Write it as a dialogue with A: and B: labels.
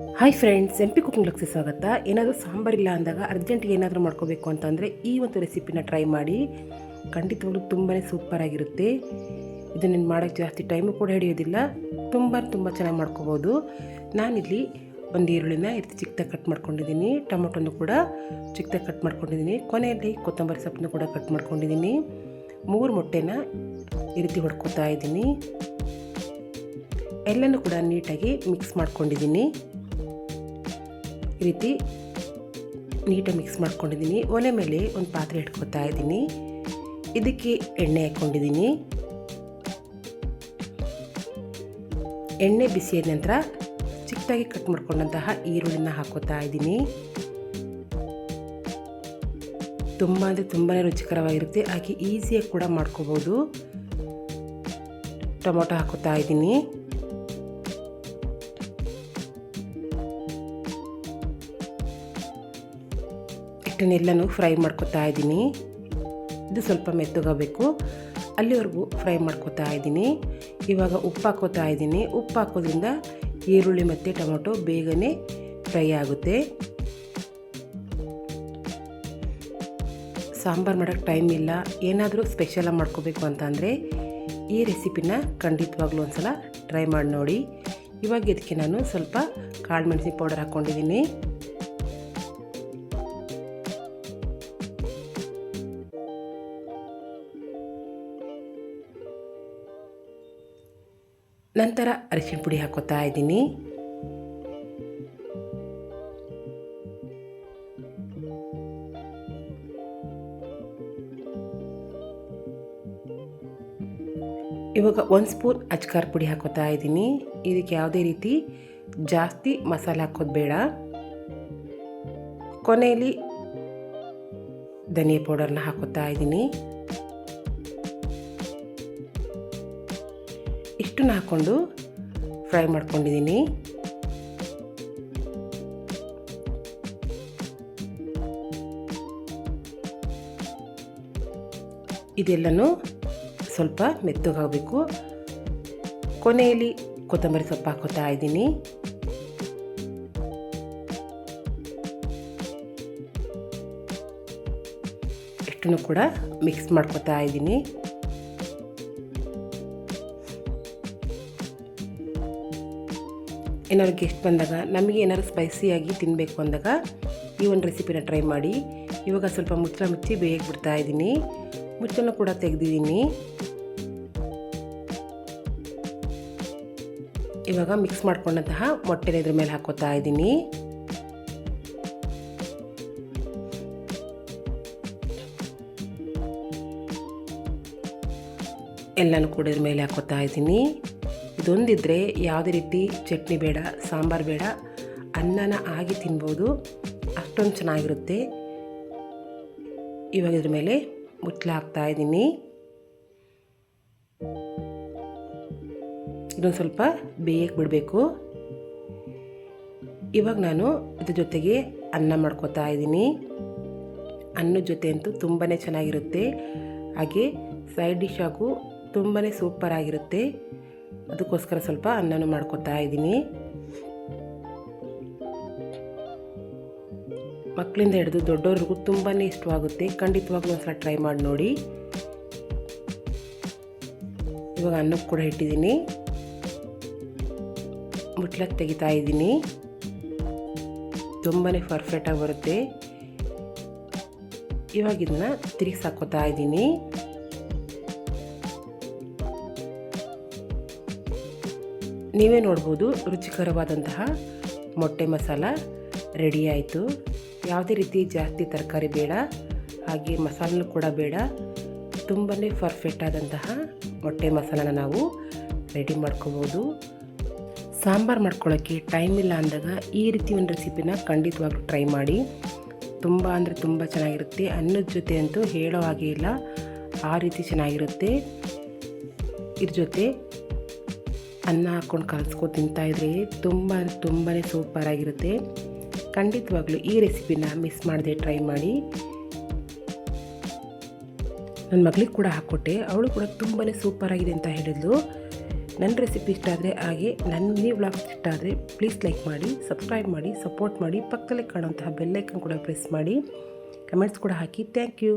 A: Hi friends, MP cooking ಬ್ಲಾಗ್ಸ್ಗೆ ಸ್ವಾಗತ. ಏನಾದರೂ ಸಾಂಬಾರಿಲ್ಲ ಅಂದಾಗ ಅರ್ಜೆಂಟಿಗೆ ಏನಾದರೂ ಮಾಡ್ಕೋಬೇಕು ಅಂತಂದರೆ ಈ ಒಂದು ರೆಸಿಪಿನ ಟ್ರೈ ಮಾಡಿ. ಖಂಡಿತವಾಗ್ಲೂ ತುಂಬಾ ಸೂಪರಾಗಿರುತ್ತೆ. ಇದನ್ನು ಮಾಡೋಕ್ಕೆ ಜಾಸ್ತಿ ಟೈಮು ಕೂಡ ಹಿಡಿಯೋದಿಲ್ಲ. ತುಂಬ ಚೆನ್ನಾಗಿ ಮಾಡ್ಕೋಬೋದು. ನಾನಿಲ್ಲಿ ಒಂದು ಈರುಳ್ಳಿನ ಚಿಕ್ಕದಾಗಿ ಕಟ್ ಮಾಡ್ಕೊಂಡಿದ್ದೀನಿ. ಟೊಮೊಟೊನು ಕೂಡ ಚಿಕ್ಕದಾಗಿ ಕಟ್ ಮಾಡ್ಕೊಂಡಿದ್ದೀನಿ. ಕೊನೆಯಲ್ಲಿ ಕೊತ್ತಂಬರಿ ಸೊಪ್ಪನ್ನು ಕೂಡ ಕಟ್ ಮಾಡ್ಕೊಂಡಿದ್ದೀನಿ. 3 ಮೊಟ್ಟೆನ ಈ ರೀತಿ ಹೊಡ್ಕೊತಾ ಇದ್ದೀನಿ. ಎಲ್ಲನೂ ಕೂಡ ನೀಟಾಗಿ ಮಿಕ್ಸ್ ಮಾಡ್ಕೊಂಡಿದ್ದೀನಿ. ಈ ರೀತಿ ನೀಟಾಗಿ ಮಿಕ್ಸ್ ಮಾಡ್ಕೊಂಡಿದ್ದೀನಿ. ಒಲೆ ಮೇಲೆ ಒಂದು ಪಾತ್ರೆ ಇಟ್ಕೊತಾ ಇದ್ದೀನಿ. ಇದಕ್ಕೆ ಎಣ್ಣೆ ಹಾಕ್ಕೊಂಡಿದ್ದೀನಿ. ಎಣ್ಣೆ ಬಿಸಿಯಾದ ನಂತರ ಚಿಕ್ಕದಾಗಿ ಕಟ್ ಮಾಡ್ಕೊಂಡಂತಹ ಈರುಳ್ಳಿನ ಹಾಕೋತಾ ಇದ್ದೀನಿ. ತುಂಬ ಅಂದರೆ ತುಂಬಾ ರುಚಿಕರವಾಗಿರುತ್ತೆ. ಹಾಗೆ ಈಸಿಯಾಗಿ ಕೂಡ ಮಾಡ್ಕೋಬೋದು. ಟೊಮೊಟೊ ಹಾಕೋತಾ ಇದ್ದೀನಿ. ಎಲ್ಲನೂ ಫ್ರೈ ಮಾಡ್ಕೊತಾ ಇದ್ದೀನಿ. ಇದು ಸ್ವಲ್ಪ ಮೆತ್ತಗಾಗಬೇಕು, ಅಲ್ಲಿವರೆಗೂ ಫ್ರೈ ಮಾಡ್ಕೊತಾ ಇದ್ದೀನಿ. ಇವಾಗ ಉಪ್ಪು ಹಾಕೋತಾ ಇದ್ದೀನಿ. ಉಪ್ಪು ಹಾಕೋದ್ರಿಂದ ಈರುಳ್ಳಿ ಮತ್ತು ಟೊಮೊಟೊ ಬೇಗನೆ ಫ್ರೈ ಆಗುತ್ತೆ. ಸಾಂಬಾರು ಮಾಡೋಕ್ಕೆ ಟೈಮ್ ಇಲ್ಲ, ಏನಾದರೂ ಸ್ಪೆಷಲಾಗಿ ಮಾಡ್ಕೋಬೇಕು ಅಂತಂದರೆ ಈ ರೆಸಿಪಿನ ಖಂಡಿತವಾಗ್ಲೂ ಒಂದು ಸಲ ಟ್ರೈ ಮಾಡಿ ನೋಡಿ. ಇವಾಗ ಇದಕ್ಕೆ ನಾನು ಸ್ವಲ್ಪ ಕಾಳು ಮೆಣಸಿನ ಪೌಡರ್ ಹಾಕ್ಕೊಂಡಿದ್ದೀನಿ. ನಂತರ ಅರಿಶಿನ ಪುಡಿ ಹಾಕೋತಾ ಇದ್ದೀನಿ. ಇವಾಗ 1 ಸ್ಪೂನ್ ಅಚ್ಕಾರ್ ಪುಡಿ ಹಾಕೋತಾ ಇದ್ದೀನಿ. ಇದಕ್ಕೆ ಯಾವುದೇ ರೀತಿ ಜಾಸ್ತಿ ಮಸಾಲೆ ಹಾಕೋದು ಬೇಡ. ಕೊನೆಯಲ್ಲಿ ಧನಿಯಾ ಪೌಡರ್ನ ಹಾಕೋತಾ ಇದ್ದೀನಿ. ಇಷ್ಟನ್ನು ಹಾಕ್ಕೊಂಡು ಫ್ರೈ ಮಾಡ್ಕೊಂಡಿದ್ದೀನಿ. ಇದೆಲ್ಲನೂ ಸ್ವಲ್ಪ ಮೆತ್ತಗಾಗಬೇಕು. ಕೊನೆಯಲ್ಲಿ ಕೊತ್ತಂಬರಿ ಸೊಪ್ಪು ಹಾಕೋತಾ ಇದ್ದೀನಿ. ಇಷ್ಟನ್ನು ಕೂಡ ಮಿಕ್ಸ್ ಮಾಡ್ಕೋತಾ ಇದ್ದೀನಿ. ಏನಾದ್ರು ಗೆಸ್ಟ್ ಬಂದಾಗ ನಮಗೆ ಏನಾದ್ರು ಸ್ಪೈಸಿಯಾಗಿ ತಿನ್ನಬೇಕು ಅಂದಾಗ ಈ ಒಂದು ರೆಸಿಪಿನ ಟ್ರೈ ಮಾಡಿ. ಇವಾಗ ಸ್ವಲ್ಪ ಮುಚ್ಚಳ ಮುಚ್ಚಿ ಬೇಯಕ್ಕೆ ಬಿಡ್ತಾ ಇದ್ದೀನಿ. ಮುಚ್ಚಳನ್ನು ಕೂಡ ತೆಗೆದಿದ್ದೀನಿ. ಇವಾಗ ಮಿಕ್ಸ್ ಮಾಡ್ಕೊಂಡಂತಹ ಮೊಟ್ಟೆನ ಇದ್ರ ಮೇಲೆ ಹಾಕೋತಾ ಇದ್ದೀನಿ. ಎಲ್ಲನೂ ಕೂಡ ಇದ್ರ ಮೇಲೆ ಹಾಕೋತಾ ಇದ್ದೀನಿ. ಇದೊಂದಿದ್ರೆ ಯಾವುದೇ ರೀತಿ ಚಟ್ನಿ ಬೇಡ, ಸಾಂಬಾರು ಬೇಡ, ಅನ್ನನ ಆಗಿ ತಿನ್ಬೋದು. ಅಷ್ಟೊಂದು ಚೆನ್ನಾಗಿರುತ್ತೆ. ಇವಾಗ ಇದ್ರ ಮೇಲೆ ಮುಚ್ಚಳ ಹಾಕ್ತಾ ಇದ್ದೀನಿ. ಇದೊಂದು ಸ್ವಲ್ಪ ಬೇಯಕ್ಕೆ ಬಿಡಬೇಕು. ಇವಾಗ ನಾನು ಇದ್ರ ಜೊತೆಗೆ ಅನ್ನ ಮಾಡ್ಕೋತಾ ಇದ್ದೀನಿ. ಅನ್ನದ ಜೊತೆ ಅಂತೂ ತುಂಬಾ ಚೆನ್ನಾಗಿರುತ್ತೆ. ಹಾಗೆ ಸೈಡ್ ಡಿಶ್ ಆಗು ತುಂಬಾ ಸೂಪರಾಗಿರುತ್ತೆ. ಅದಕ್ಕೋಸ್ಕರ ಸ್ವಲ್ಪ ಅನ್ನನೂ ಮಾಡ್ಕೋತಾ ಇದ್ದೀನಿ. ಮಕ್ಕಳಿಂದ ಹಿಡಿದು ದೊಡ್ಡವ್ರಿಗೂ ತುಂಬಾ ಇಷ್ಟವಾಗುತ್ತೆ. ಖಂಡಿತವಾಗ್ಲೂ ಒಂದ್ಸಲ ಟ್ರೈ ಮಾಡಿ ನೋಡಿ. ಇವಾಗ ಅನ್ನಕ್ಕೆ ಕೂಡ ಇಟ್ಟಿದ್ದೀನಿ. ಮುಟ್ಲಕ್ಕೆ ತೆಗಿತಾ ಇದ್ದೀನಿ. ತುಂಬಾ ಪರ್ಫೆಕ್ಟಾಗಿ ಬರುತ್ತೆ. ಇವಾಗ ಇದನ್ನ ತಿರುಗಿಸಿ ಹಾಕೋತಾ ಇದ್ದೀನಿ. ನೀವೇ ನೋಡ್ಬೋದು, ರುಚಿಕರವಾದಂತಹ ಮೊಟ್ಟೆ ಮಸಾಲ ರೆಡಿ ಆಯಿತು. ಯಾವುದೇ ರೀತಿ ಜಾಸ್ತಿ ತರಕಾರಿ ಬೇಡ, ಹಾಗೆ ಮಸಾಲೂ ಕೂಡ ಬೇಡ. ತುಂಬಾ ಪರ್ಫೆಕ್ಟ್ ಆದಂತಹ ಮೊಟ್ಟೆ ಮಸಾಲನ ನಾವು ರೆಡಿ ಮಾಡ್ಕೋಬೋದು. ಸಾಂಬಾರು ಮಾಡ್ಕೊಳ್ಳೋಕ್ಕೆ ಟೈಮ್ ಇಲ್ಲ ಅಂದಾಗ ಈ ರೀತಿ ಒಂದು ರೆಸಿಪಿನ ಖಂಡಿತವಾಗ್ಲೂ ಟ್ರೈ ಮಾಡಿ. ತುಂಬ ಅಂದರೆ ತುಂಬ ಚೆನ್ನಾಗಿರುತ್ತೆ. ಅನ್ನದ ಜೊತೆ ಅಂತೂ ಹೇಳೋ ಹಾಗೆ ಇಲ್ಲ, ಆ ರೀತಿ ಚೆನ್ನಾಗಿರುತ್ತೆ. ಇದ್ರ ಜೊತೆ ಅನ್ನ ಹಾಕ್ಕೊಂಡು ಕಲಿಸ್ಕೊಂಡು ತಿಂತಾಯಿದ್ರೆ ತುಂಬಾ ಸೂಪರಾಗಿರುತ್ತೆ. ಖಂಡಿತವಾಗ್ಲೂ ಈ ರೆಸಿಪಿನ ಮಿಸ್ ಮಾಡದೆ ಟ್ರೈ ಮಾಡಿ. ನನ್ನ ಮಗಳಿಗೆ ಕೂಡ ಹಾಕ್ಕೊಟ್ಟೆ. ಅವಳು ಕೂಡ ತುಂಬಾ ಸೂಪರಾಗಿದೆ ಅಂತ ಹೇಳಿದ್ಲು. ನನ್ನ ರೆಸಿಪಿ ಇಷ್ಟ ಆದರೆ ಹಾಗೆ ನನ್ನ ವ್ಲಾಗ್ಸ್ ಇಷ್ಟ ಆದರೆ ಪ್ಲೀಸ್ ಲೈಕ್ ಮಾಡಿ, ಸಬ್ಸ್ಕ್ರೈಬ್ ಮಾಡಿ, ಸಪೋರ್ಟ್ ಮಾಡಿ. ಪಕ್ಕದಲ್ಲಿ ಕಾಣುವಂತಹ ಬೆಲ್ಲೈಕನ್ ಕೂಡ ಪ್ರೆಸ್ ಮಾಡಿ, ಕಮೆಂಟ್ಸ್ ಕೂಡ ಹಾಕಿ. Thank you.